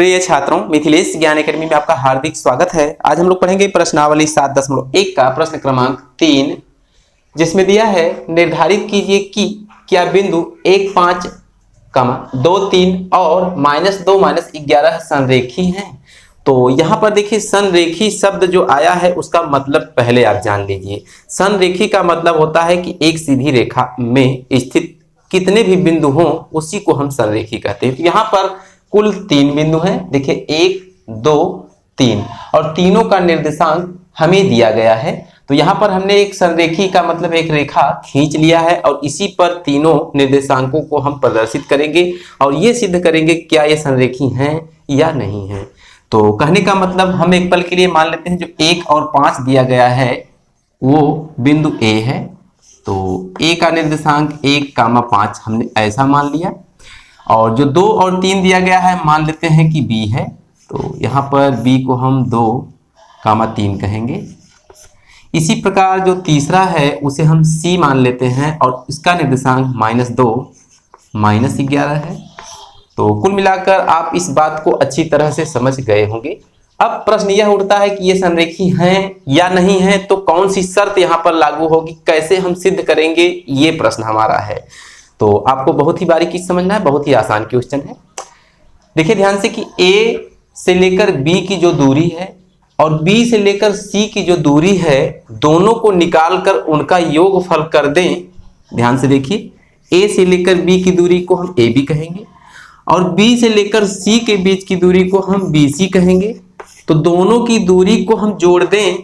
प्रिय छात्रों, मिथिलेश ज्ञान एकेडमी में आपका हार्दिक स्वागत है। आज हम लोग पढ़ेंगे प्रश्नावली 7.1 का प्रश्न क्रमांक 3, जिसमें दिया है निर्धारित कीजिए कि क्या बिंदु 1, 5, 2, 3 और -2, -11 संरेखी हैं। तो यहाँ पर देखिए संरेखी शब्द जो आया है उसका मतलब पहले आप जान लीजिए। संरेखी का मतलब होता है कि एक सीधी रेखा में स्थित कितने भी बिंदु हों उसी को हम संरेखी कहते हैं। तो यहाँ पर कुल 3 बिंदु हैं। देखिए 1, 2, 3 और तीनों का निर्देशांक हमें दिया गया है। तो यहाँ पर हमने एक संरेखी का मतलब एक रेखा खींच लिया है और इसी पर तीनों निर्देशांकों को हम प्रदर्शित करेंगे और ये सिद्ध करेंगे क्या ये संरेखी हैं या नहीं है। तो कहने का मतलब हम एक पल के लिए मान लेते हैं जो 1 और 5 दिया गया है वो बिंदु A है। तो A का निर्देशांक 1, 5 हमने ऐसा मान लिया और जो 2 और 3 दिया गया है मान लेते हैं कि B है। तो यहाँ पर B को हम 2, 3 कहेंगे। इसी प्रकार जो तीसरा है उसे हम C मान लेते हैं और इसका निर्देशांक -2, -11 है। तो कुल मिलाकर आप इस बात को अच्छी तरह से समझ गए होंगे। अब प्रश्न यह उठता है कि ये संरेखी हैं या नहीं है, तो कौन सी शर्त यहाँ पर लागू होगी, कैसे हम सिद्ध करेंगे, ये प्रश्न हमारा है। तो आपको बहुत ही बारीकी से समझना है, बहुत ही आसान क्वेश्चन है। देखिए ध्यान से कि A से लेकर B की जो दूरी है और B से लेकर C की जो दूरी है दोनों को निकालकर उनका योगफल कर दें। ध्यान से देखिए A से लेकर B की दूरी को हम AB कहेंगे और B से लेकर C के बीच की दूरी को हम BC कहेंगे। तो दोनों की दूरी को हम जोड़ दें,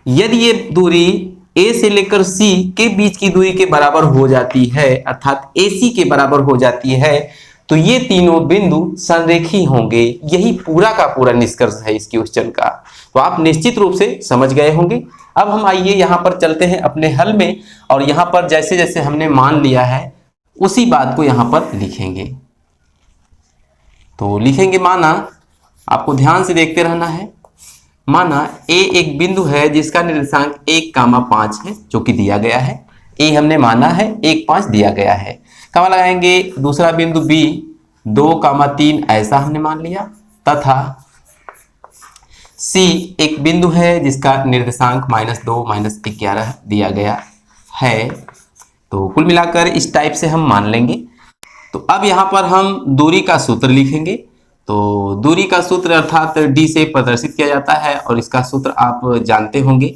यदि ये दूरी A से लेकर C के बीच की दूरी के बराबर हो जाती है अर्थात AC के बराबर हो जाती है तो ये तीनों बिंदु संरेखी होंगे। यही पूरा का पूरा निष्कर्ष है इस क्वेश्चन का। तो आप निश्चित रूप से समझ गए होंगे। अब हम आइए यहाँ पर चलते हैं अपने हल में और यहाँ पर जैसे जैसे हमने मान लिया है उसी बात को यहाँ पर लिखेंगे। तो लिखेंगे माना, आपको ध्यान से देखते रहना है। माना A एक बिंदु है जिसका निर्देशांक 1, 5 है जो कि दिया गया है। A हमने माना है 1, 5 दिया गया है। कमा लगाएंगे दूसरा बिंदु B 2, 3 ऐसा हमने मान लिया तथा C एक बिंदु है जिसका निर्देशांक -2, -11 दिया गया है। तो कुल मिलाकर इस टाइप से हम मान लेंगे। तो अब यहाँ पर हम दूरी का सूत्र लिखेंगे। तो दूरी का सूत्र अर्थात D से प्रदर्शित किया जाता है और इसका सूत्र आप जानते होंगे,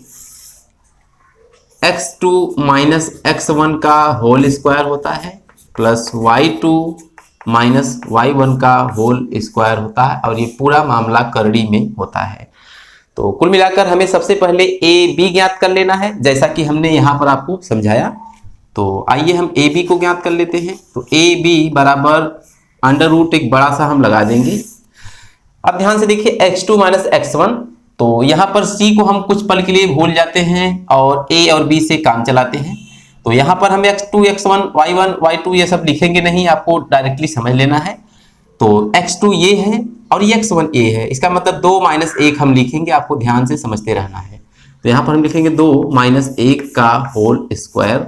x2 - x1 का होल स्क्वायर होता है प्लस y2 - y1 का होल स्क्वायर होता है और ये पूरा मामला करड़ी में होता है। तो कुल मिलाकर हमें सबसे पहले a b ज्ञात कर लेना है जैसा कि हमने यहाँ पर आपको समझाया। तो आइए हम a b को ज्ञात कर लेते हैं। तो a b बराबर √ एक बड़ा सा हम लगा देंगे। अब ध्यान से देखिए x2 - x1, तो यहाँ पर C को हम कुछ पल के लिए भूल जाते हैं और A और B से काम चलाते हैं। तो यहाँ पर हम x2, x1, y1, y2 ये सब लिखेंगे नहीं, आपको डायरेक्टली समझ लेना है। तो x2 ये है और ये x1 A है, इसका मतलब 2 - 1 हम लिखेंगे, आपको ध्यान से समझते रहना है। तो यहाँ पर हम लिखेंगे 2 - 1 का होल स्क्वायर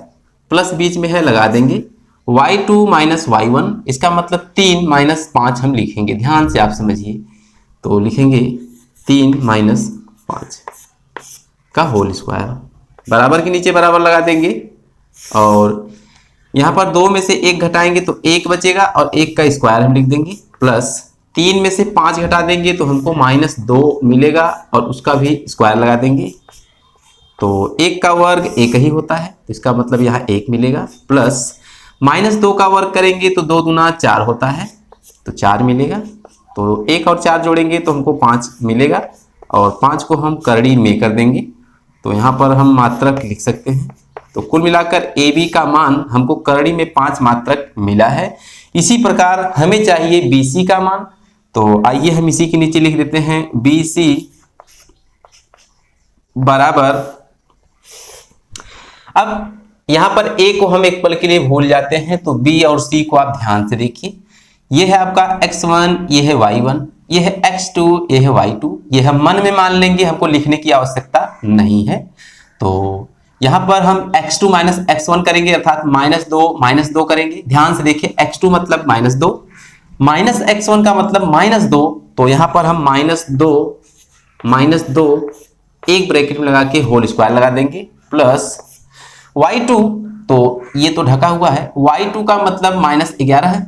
प्लस बीच में है लगा देंगे y2 - y1, इसका मतलब 3 - 5 हम लिखेंगे। ध्यान से आप समझिए। तो लिखेंगे 3 - 5 का होल स्क्वायर बराबर के नीचे बराबर लगा देंगे और यहाँ पर 2 में से 1 घटाएंगे तो 1 बचेगा और 1 का स्क्वायर हम लिख देंगे प्लस 3 में से 5 घटा देंगे तो हमको -2 मिलेगा और उसका भी स्क्वायर लगा देंगे। तो 1 का वर्ग 1 ही होता है, तो इसका मतलब यहाँ 1 मिलेगा प्लस -2 का वर्ग करेंगे तो 2 दूना 4 होता है तो 4 मिलेगा। तो 1 और 4 जोड़ेंगे तो हमको 5 मिलेगा और 5 को हम करड़ी में कर देंगे। तो यहाँ पर हम मात्रक लिख सकते हैं। तो कुल मिलाकर AB का मान हमको करड़ी में 5 मात्रक मिला है। इसी प्रकार हमें चाहिए BC का मान। तो आइए हम इसी के नीचे लिख देते हैं BC बराबर, अब यहाँ पर A को हम एक पल के लिए भूल जाते हैं तो B और C को आप ध्यान से देखिए। ये है आपका x1, ये है y1, ये है x2, ये है y2। ये हम मन में मान लेंगे, हमको लिखने की आवश्यकता नहीं है। तो यहाँ पर हम x2 - x1 करेंगे अर्थात -2 करेंगे। ध्यान से देखिए x2 मतलब -2, -x1 का मतलब -2 तो यहाँ पर हम -2 एक ब्रैकेट में लगा के होल स्क्वायर लगा देंगे प्लस y2, तो ये तो ढका हुआ है, y2 का मतलब -11 है,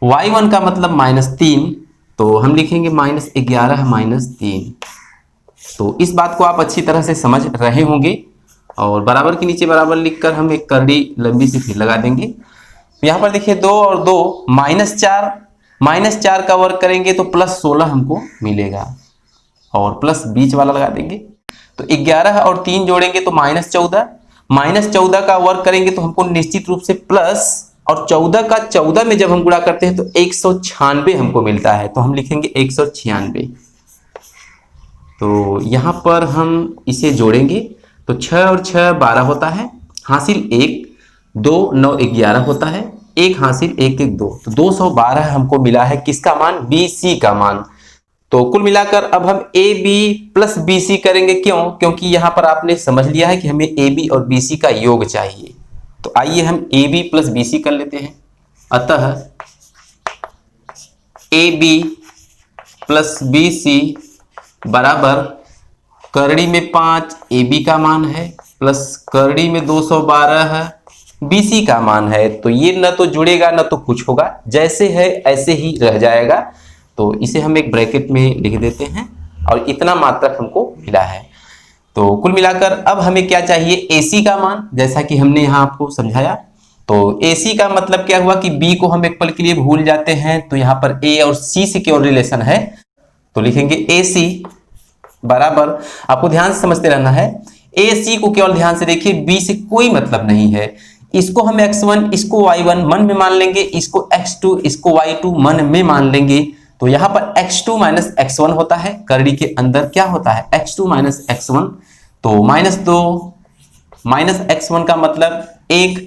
y1 का मतलब -3, तो हम लिखेंगे -11 -3। तो इस बात को आप अच्छी तरह से समझ रहे होंगे और बराबर के नीचे बराबर लिखकर हम एक करड़ी लंबी सी फिर लगा देंगे। यहाँ पर देखिए 2 और 2 -4 का वर्ग करेंगे तो +16 हमको मिलेगा और प्लस बीच वाला लगा देंगे। तो 11 और 3 जोड़ेंगे तो -14 का वर्ग करेंगे तो हमको निश्चित रूप से प्लस, और 14 का 14 में जब हम गुणा करते हैं तो 196 हमको मिलता है, तो हम लिखेंगे 196। तो यहाँ पर हम इसे जोड़ेंगे तो 6 और 6 12 होता है, हासिल 1, 2 9 11 होता है, 1 हासिल 1 1 2, तो 212 हमको मिला है किसका मान, BC का मान। तो कुल मिलाकर अब हम AB प्लस BC करेंगे, क्यों, क्योंकि यहाँ पर आपने समझ लिया है कि हमें AB और BC का योग चाहिए। तो आइए हम AB प्लस BC कर लेते हैं। अतः AB प्लस BC बराबर करड़ी में 5 AB का मान है प्लस करड़ी में 212 BC का मान है। तो ये न तो जुड़ेगा न तो कुछ होगा, जैसे है ऐसे ही रह जाएगा। तो इसे हम एक ब्रैकेट में लिख देते हैं और इतना मात्रक हमको मिला है। तो कुल मिलाकर अब हमें क्या चाहिए, AC का मान, जैसा कि हमने यहाँ आपको समझाया। तो AC का मतलब क्या हुआ कि B को हम एक पल के लिए भूल जाते हैं, तो यहाँ पर A और C से केवल रिलेशन है, तो लिखेंगे AC बराबर, आपको ध्यान से समझते रहना है, AC को केवल ध्यान से देखिए, B से कोई मतलब नहीं है। इसको हम x1, इसको y1 मन में मान लेंगे, इसको x2, इसको y2 मन में मान लेंगे। तो यहाँ पर x2 माइनस x1 होता है, करड़ी के अंदर क्या होता है x2 माइनस x1, तो -2 माइनस x1 का मतलब 1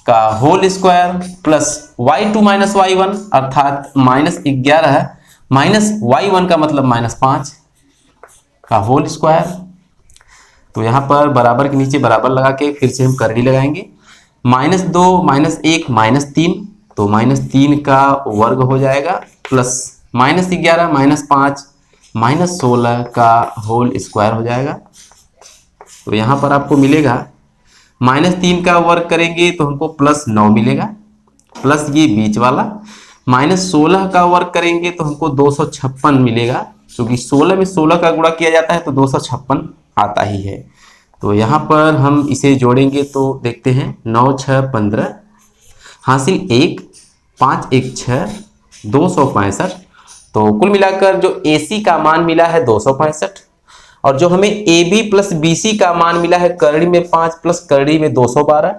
का whole square plus y2 minus y1 अर्थात -11 माइनस y1 का मतलब -5 का होल स्क्वायर। तो यहाँ पर बराबर के नीचे बराबर लगा के फिर से हम करड़ी लगाएंगे, -2 -1 -3, तो -3 का वर्ग हो जाएगा प्लस -11 -5 -16 का होल स्क्वायर हो जाएगा। तो यहाँ पर आपको मिलेगा -3 का वर्ग करेंगे तो हमको +9 मिलेगा, प्लस ये बीच वाला, -16 का वर्ग करेंगे तो हमको 256 मिलेगा, क्योंकि 16 में 16 का गुणा किया जाता है तो 256 आता ही है। तो यहाँ पर हम इसे जोड़ेंगे तो देखते हैं 9 6 15 हासिल 1 5 1 6 265। तो कुल मिलाकर जो AC का मान मिला है 265, और जो हमें AB प्लस BC का मान मिला है करड़ी में 5 प्लस करड़ी में 212।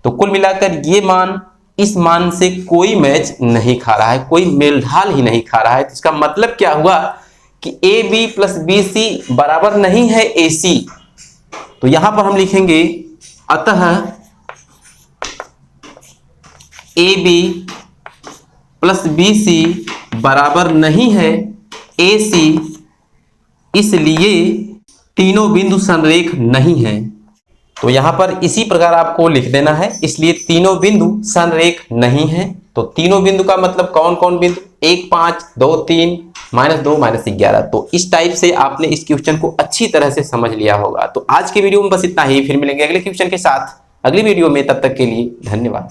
तो कुल मिलाकर ये मान इस मान से कोई मैच नहीं खा रहा है, कोई मेलढाल ही नहीं खा रहा है। तो इसका मतलब क्या हुआ कि AB प्लस BC बराबर नहीं है AC। तो यहां पर हम लिखेंगे अतः AB प्लस BC बराबर नहीं है AC, इसलिए तीनों बिंदु संरेख नहीं है। तो यहां पर इसी प्रकार आपको लिख देना है, इसलिए तीनों बिंदु संरेख नहीं है। तो तीनों बिंदु का मतलब कौन कौन बिंदु, 1 5 2 3 -2 -11। तो इस टाइप से आपने इस क्वेश्चन को अच्छी तरह से समझ लिया होगा। तो आज के वीडियो में बस इतना ही, फिर मिलेंगे अगले क्वेश्चन के साथ अगली वीडियो में, तब तक के लिए धन्यवाद।